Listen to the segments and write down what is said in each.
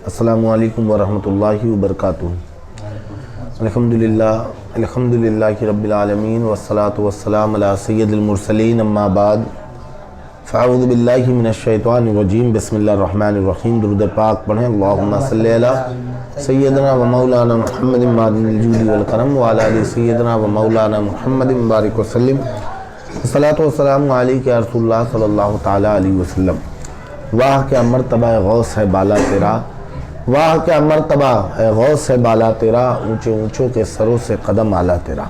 السلام علیکم ورحمۃ اللہ وبرکاتہ۔ الحمدللہ رب العالمین والصلاة والسلام علی سید المرسلین، اما بعد فاعوذ باللہ من الشیطان الرجیم، بسم اللہ الرحمن الرحیم۔ درود پاک پڑھیں۔ اللہم صلی علی سیدنا و مولانا محمد معدن الجود والکرم وعلی آل سیدنا و مولانا محمد مبارک وسلم۔ الصلاۃ والسلام علیک یا رسول اللہ صلی اللہ تعالی علیہ وسلم۔ واہ کیا مرتبہ غوث ہے بالا تیرا، واہ کیا مرتبہ ہے غوث ہے بالا تیرا، اونچے اونچوں کے سروں سے قدم اعلیٰ تیرا۔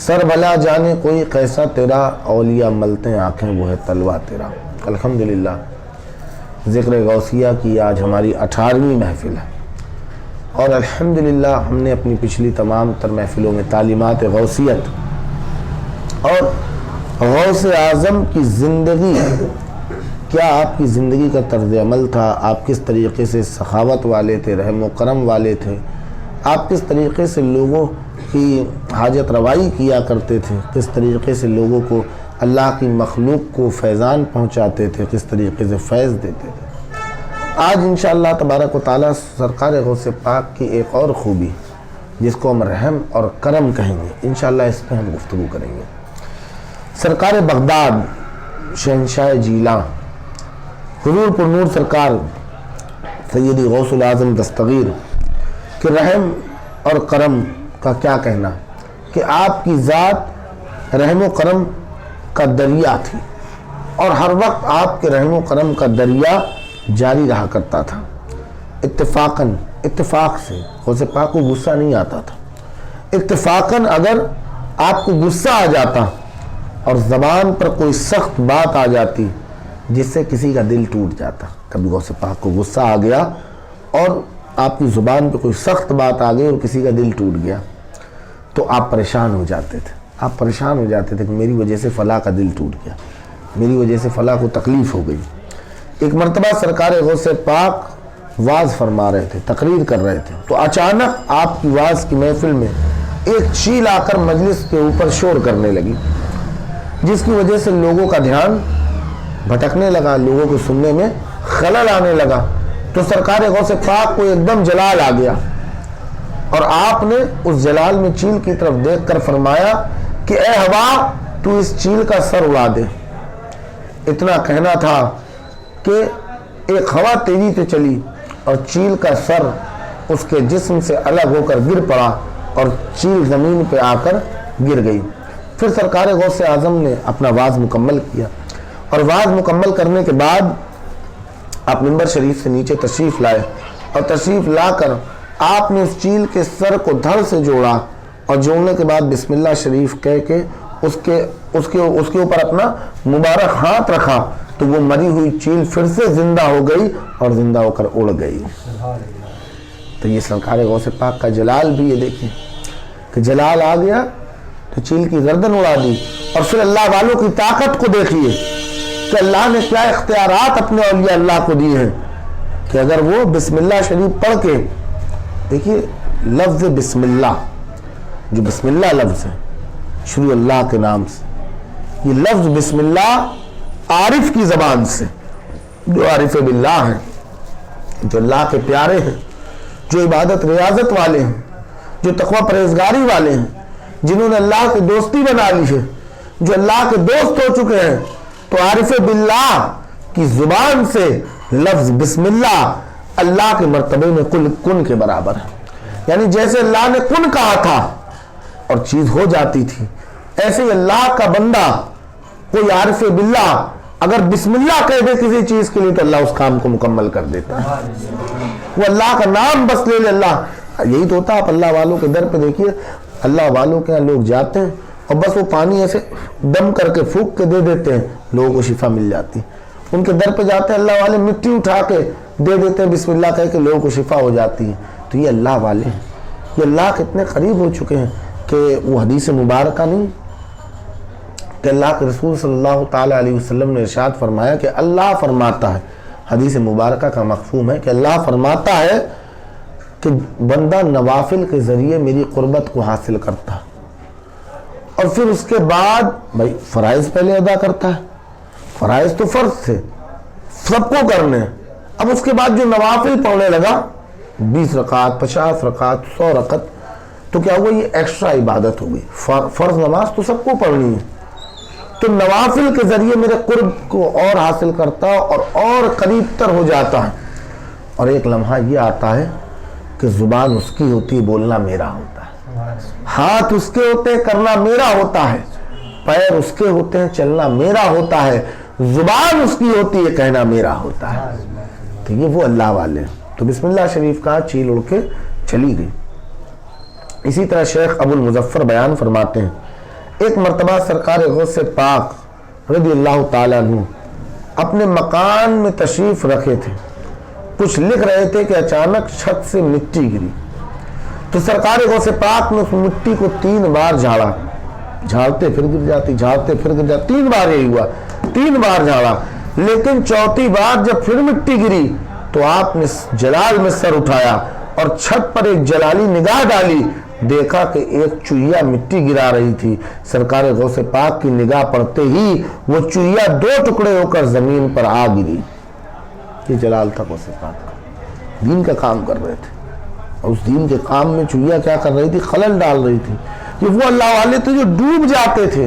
سر بھلا جانے کوئی کیسا تیرا، اولیاء ملتے ہیں آنکھیں وہ ہے تلوا تیرا۔ الحمدللہ ذکر غوثیہ کی آج ہماری 18ویں محفل ہے، اور الحمدللہ ہم نے اپنی پچھلی تمام تر محفلوں میں تعلیمات غوثیت اور غوث اعظم کی زندگی، کیا آپ کی زندگی کا طرز عمل تھا، آپ کس طریقے سے سخاوت والے تھے، رحم و کرم والے تھے، آپ کس طریقے سے لوگوں کی حاجت روائی کیا کرتے تھے، کس طریقے سے لوگوں کو اللہ کی مخلوق کو فیضان پہنچاتے تھے، کس طریقے سے فیض دیتے تھے۔ آج انشاءاللہ تبارک و تعالیٰ سرکار غوث پاک کی ایک اور خوبی جس کو ہم رحم اور کرم کہیں گے، انشاءاللہ اس پہ ہم گفتگو کریں گے۔ سرکار بغداد شہنشاہ جیلاں حضور پر نور سرکار سیدی غوث العظم دستگیر کہ رحم اور کرم کا کیا کہنا، کہ آپ کی ذات رحم و کرم کا دریا تھی، اور ہر وقت آپ کے رحم و کرم کا دریا جاری رہا کرتا تھا۔ اتفاق سے غوث پاک کو غصہ نہیں آتا تھا۔ اتفاقاً اگر آپ کو غصہ آ جاتا اور زبان پر کوئی سخت بات آ جاتی جس سے کسی کا دل ٹوٹ جاتا، کبھی غوث پاک کو غصہ آ گیا اور آپ کی زبان پہ کوئی سخت بات آ گئی اور کسی کا دل ٹوٹ گیا تو آپ پریشان ہو جاتے تھے۔ آپ پریشان ہو جاتے تھے کہ میری وجہ سے فلاں کا دل ٹوٹ گیا، میری وجہ سے فلاں کو تکلیف ہو گئی۔ ایک مرتبہ سرکار غوث پاک واز فرما رہے تھے، تقریر کر رہے تھے، تو اچانک آپ کی واز کی محفل میں ایک چیل آ کر مجلس کے اوپر شور کرنے لگی، جس کی وجہ سے لوگوں کا دھیان بھٹکنے لگا، لوگوں کو سننے میں خلل آنے لگا۔ تو سرکار غوث پاک کو ایک دم جلال آ گیا، اور آپ نے اس جلال میں چیل کی طرف دیکھ کر فرمایا کہ اے ہوا تو اس چیل کا سر اڑا دے۔ اتنا کہنا تھا کہ ایک ہوا تیزی سے چلی اور چیل کا سر اس کے جسم سے الگ ہو کر گر پڑا اور چیل زمین پہ آ کر گر گئی۔ پھر سرکار غوث اعظم نے اپنا واز مکمل کیا، اور واز مکمل کرنے کے بعد آپ منبر شریف سے نیچے تشریف لائے، اور تشریف لا کر آپ نے اس چیل کے سر کو دھڑ سے جوڑا، اور جوڑنے کے بعد بسم اللہ شریف کہہ کے اس کے اوپر اپنا مبارک ہاتھ رکھا، تو وہ مری ہوئی چیل پھر سے زندہ ہو گئی اور زندہ ہو کر اڑ گئی۔ تو یہ سرکار غوث پاک کا جلال بھی، یہ دیکھیں کہ جلال آ گیا تو چیل کی گردن اڑا دی۔ اور پھر اللہ والوں کی طاقت کو دیکھیے کہ اللہ نے کیا اختیارات اپنے اولیاء اللہ کو دیے ہیں، کہ اگر وہ بسم اللہ شریف پڑھ کے، دیکھیے لفظ بسم اللہ، جو بسم اللہ لفظ ہے شروع اللہ کے نام سے، یہ لفظ بسم اللہ عارف کی زبان سے، جو عارف باللہ ہیں، جو اللہ کے پیارے ہیں، جو عبادت ریاضت والے ہیں، جو تقوی پرہیزگاری والے ہیں، جنہوں نے اللہ کی دوستی بنا لی ہے، جو اللہ کے دوست ہو چکے ہیں، تو عارف باللہ کی زبان سے لفظ بسم اللہ اللہ کے مرتبے میں کن کے برابر ہے۔ یعنی جیسے اللہ نے کن کہا تھا اور چیز ہو جاتی تھی، ایسے ہی اللہ کا بندہ کوئی عارف باللہ اگر بسم اللہ کہہ دے کسی چیز کے لیے تو اللہ اس کام کو مکمل کر دیتا ہے۔ وہ اللہ کا نام بس لے لے، اللہ، یہی تو ہوتا ہے۔ آپ اللہ والوں کے در پہ دیکھیے، اللہ والوں کے یہاں لوگ جاتے ہیں اور بس وہ پانی ایسے دم کر کے پھونک کے دے دیتے ہیں، لوگوں کو شفا مل جاتی۔ ان کے در پہ جاتے ہیں، اللہ والے مٹی اٹھا کے دے دیتے ہیں، بسم اللہ کہہ کے لوگوں کو شفا ہو جاتی ہے۔ تو یہ اللہ والے ہیں، یہ اللہ کے اتنے قریب ہو چکے ہیں کہ وہ حدیث مبارکہ نہیں کہ اللہ کے رسول صلی اللہ تعالیٰ علیہ وسلم نے ارشاد فرمایا کہ اللہ فرماتا ہے، حدیث مبارکہ کا مفہوم ہے کہ اللہ فرماتا ہے کہ بندہ نوافل کے ذریعے میری قربت کو حاصل کرتا ہے، اور پھر اس کے بعد بھائی فرائض پہلے ادا کرتا ہے۔ فرائض تو فرض تھے، سب کو کرنے، اب اس کے بعد جو نوافل پڑھنے لگا 20 رکعت 50 رکعت 100 رکعت، تو کیا ہوا، یہ ایکسٹرا عبادت ہو گئی. فرض نماز تو سب کو پڑھنی ہے، تو نوافل کے ذریعے میرے قرب کو اور حاصل کرتا اور قریب تر ہو جاتا ہے. اور ایک لمحہ یہ آتا ہے کہ زبان اس کی ہوتی ہے، بولنا میرا ہوتا ہے، ہاتھ اس کے ہوتے ہیں، کرنا میرا ہوتا ہے، پیر اس کے ہوتے ہیں، چلنا میرا ہوتا ہے، زبان اس کی ہوتی ہے، کہنا میرا ہوتا ہے. تو یہ وہ اللہ والے ہیں. تو بسم اللہ شریف کا چیل اڑ کے چلی گئی. اسی طرح شیخ ابو المظفر بیان فرماتے ہیں، ایک مرتبہ سرکار غوث پاک رضی اللہ تعالیٰ عنہ اپنے مکان میں تشریف رکھے تھے، کچھ لکھ رہے تھے کہ اچانک چھت سے مٹی گری. تو سرکار غوث پاک نے اس مٹی کو 3 بار جھاڑا، جھاڑتے پھر گر جاتی، جھاڑتے پھر گر جاتی، 3 بار یہی ہوا، 3 بار جھاڑا. لیکن چوتھی بار جب پھر مٹی گری تو آپ نے جلال میں سر اٹھایا اور چھت پر ایک جلالی نگاہ ڈالی، دیکھا کہ ایک چوہیا مٹی گرا رہی تھی. سرکار غوث پاک کی نگاہ پڑتے ہی وہ چوہیا 2 ٹکڑے ہو کر زمین پر آ گری. یہ جلال تھا غوث پاک کا، دین کا کام کر رہے تھے، اور اس دین کے کام میں چوہیا کیا کر رہی تھی، خلل ڈال رہی تھی. یہ وہ اللہ والے تھے جو ڈوب جاتے تھے.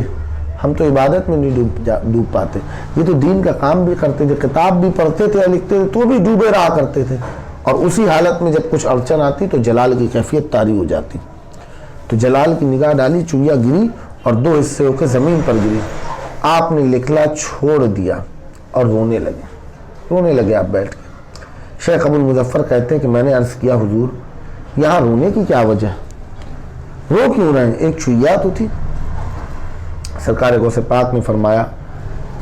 ہم تو عبادت میں نہیں ڈوب پاتے، یہ تو دین کا کام بھی کرتے تھے، کتاب بھی پڑھتے تھے، لکھتے تھے، تو بھی ڈوبے رہا کرتے تھے. اور اسی حالت میں جب کچھ اڑچن آتی تو جلال کی کیفیت طاری ہو جاتی. تو جلال کی نگاہ ڈالی، چوہیا گری اور 2 حصے ہو کے زمین پر گری. آپ نے لکھنا چھوڑ دیا اور رونے لگے آپ بیٹھ کے. شیخ ابو المظفر کہتے ہیں کہ میں نے عرض کیا، حضور یہاں رونے کی کیا وجہ، رو کیوں رہے ہیں، ایک چوہیا تو تھی. سرکار غوث پاک نے فرمایا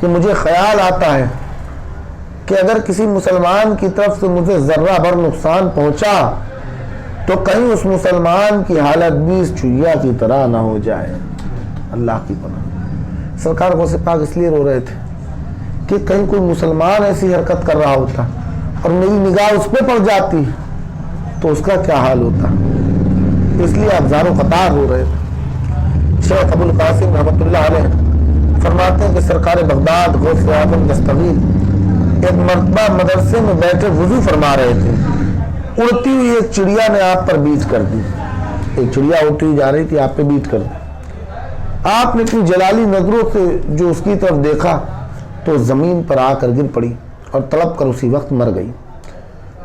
کہ مجھے خیال آتا ہے کہ اگر کسی مسلمان کی طرف سے مجھے ذرہ بھر نقصان پہنچا تو کہیں اس مسلمان کی حالت بھی اس چوہیا کی طرح نہ ہو جائے. اللہ کی پناہ. سرکار غوث پاک اس لیے رو رہے تھے کہ کہیں کوئی مسلمان ایسی حرکت کر رہا ہوتا اور میری نگاہ اس پہ پڑ جاتی تو اس کا کیا حال ہوتا. اس لیے آپ زار و قطار رو رہے تھے. شیخ ابو القاسم رحمۃ اللہ علیہ فرماتے ہیں کہ سرکار بغداد غوث اعظم دستگیر ایک مرتبہ مدرسے میں بیٹھے وضو فرما رہے تھے. اڑتی ہوئی ایک چڑیا نے آپ پر بیٹ کر دی. ایک چڑیا اڑتی ہوئی جا رہی تھی، آپ پہ بیٹ کر دی. آپ نے اپنی جلالی نظروں سے جو اس کی طرف دیکھا تو زمین پر آ کر گر پڑی اور تڑپ کر اسی وقت مر گئی.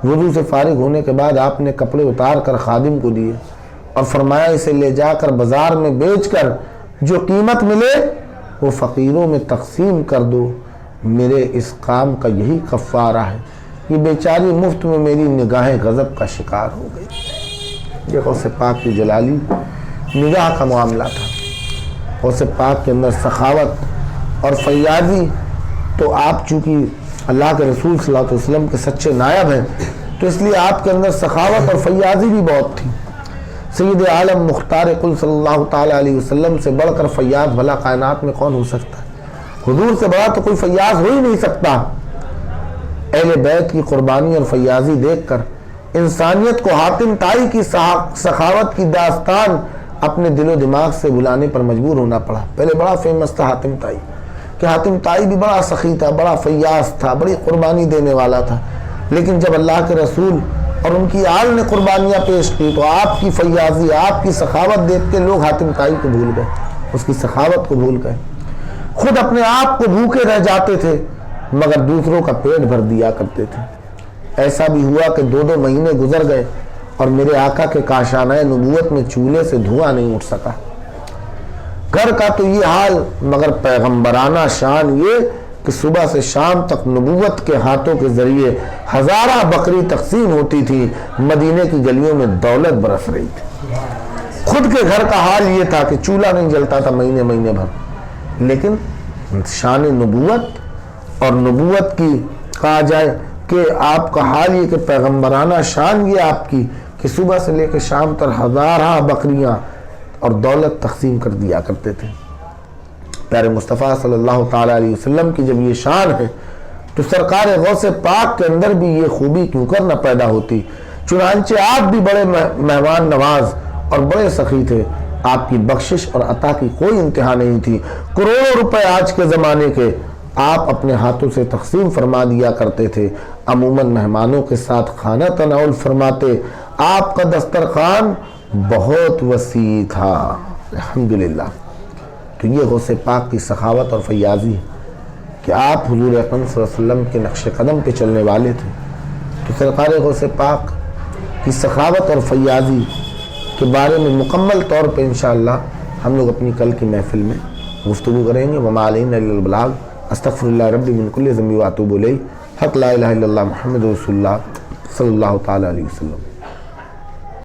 وضو سے فارغ ہونے کے بعد آپ نے کپڑے اتار کر خادم کو دیے اور فرمایا اسے لے جا کر بازار میں بیچ کر جو قیمت ملے وہ فقیروں میں تقسیم کر دو، میرے اس کام کا یہی کفارہ ہے. یہ بیچاری مفت میں میری نگاہ غضب کا شکار ہو گئی. یہ غوث پاک کی جلالی نگاہ کا معاملہ تھا. غوث پاک کے اندر سخاوت اور فیاضی، تو آپ چونکہ اللہ کے رسول صلی اللہ علیہ وسلم کے سچے نائب ہیں تو اس لیے آپ کے اندر سخاوت اور فیاضی بھی بہت تھی. سید عالم مختار کل صلی اللہ تعالیٰ علیہ وسلم سے بڑھ کر فیاض بھلا کائنات میں کون ہو سکتا ہے؟ حضور سے بڑا تو کوئی فیاض ہو ہی نہیں سکتا. اہل بیت کی قربانی اور فیاضی دیکھ کر انسانیت کو حاتم طائی کی سخاوت کی داستان اپنے دل و دماغ سے بلانے پر مجبور ہونا پڑا. پہلے بڑا فیمس تھا حاتم طائی، کہ حاتم طائی بھی بڑا سخی تھا، بڑا فیاض تھا، بڑی قربانی دینے والا تھا. لیکن جب اللہ کے رسول اور ان کی آل نے قربانیاں پیش کی تو آپ کی فیاضی، آپ کی سخاوت دیکھ کے لوگ حاتم طائی کو بھول گئے، اس کی سخاوت کو بھول گئے. خود اپنے آپ کو بھوکے رہ جاتے تھے مگر دوسروں کا پیٹ بھر دیا کرتے تھے. ایسا بھی ہوا کہ 2 مہینے گزر گئے اور میرے آقا کے کاشانہ نبوت میں چولہے سے دھواں نہیں اٹھ سکا. گھر کا تو یہ حال، مگر پیغمبرانہ شان یہ کہ صبح سے شام تک نبوت کے ہاتھوں کے ذریعے ہزارہ بکری تقسیم ہوتی تھی، مدینے کی گلیوں میں دولت برس رہی تھی. خود کے گھر کا حال یہ تھا کہ چولہا نہیں جلتا تھا مہینے بھر. لیکن شان نبوت اور نبوت کی کہا جائے کہ آپ کا حال یہ کہ پیغمبرانہ شان یہ آپ کی کہ صبح سے لے کے شام تک ہزارہ بکریاں اور دولت تقسیم کر دیا کرتے تھے. پیارے مصطفیٰ صلی اللہ تعالیٰ علیہ وسلم کی جب یہ شان ہے تو سرکار غوث پاک کے اندر بھی یہ خوبی کیوں کر نہ پیدا ہوتی. چنانچہ آپ بھی بڑے مہمان نواز اور بڑے سخی تھے. آپ کی بخشش اور عطا کی کوئی انتہا نہیں تھی. کروڑوں روپے آج کے زمانے کے آپ اپنے ہاتھوں سے تقسیم فرما دیا کرتے تھے، عموماً مہمانوں کے ساتھ کھانا تناول فرماتے، آپ کا دسترخوان بہت وسیع تھا۔ الحمدللہ۔ تو یہ غوث پاک کی سخاوت اور فیاضی ہے کہ آپ حضور اکرم صلی اللہ علیہ وسلم کے نقش قدم پہ چلنے والے تھے۔ تو سرکار غوث پاک کی سخاوت اور فیاضی کے بارے میں مکمل طور پہ انشاءاللہ ہم لوگ اپنی کل کی محفل میں گفتگو کریں گے۔ وما علینا الا البلاغ، استغفر اللہ ربی من کل ذنب واتوب الیہ، حق لا الہ الا اللہ محمد رسول اللہ صلی اللہ تعالی علیہ وسلم۔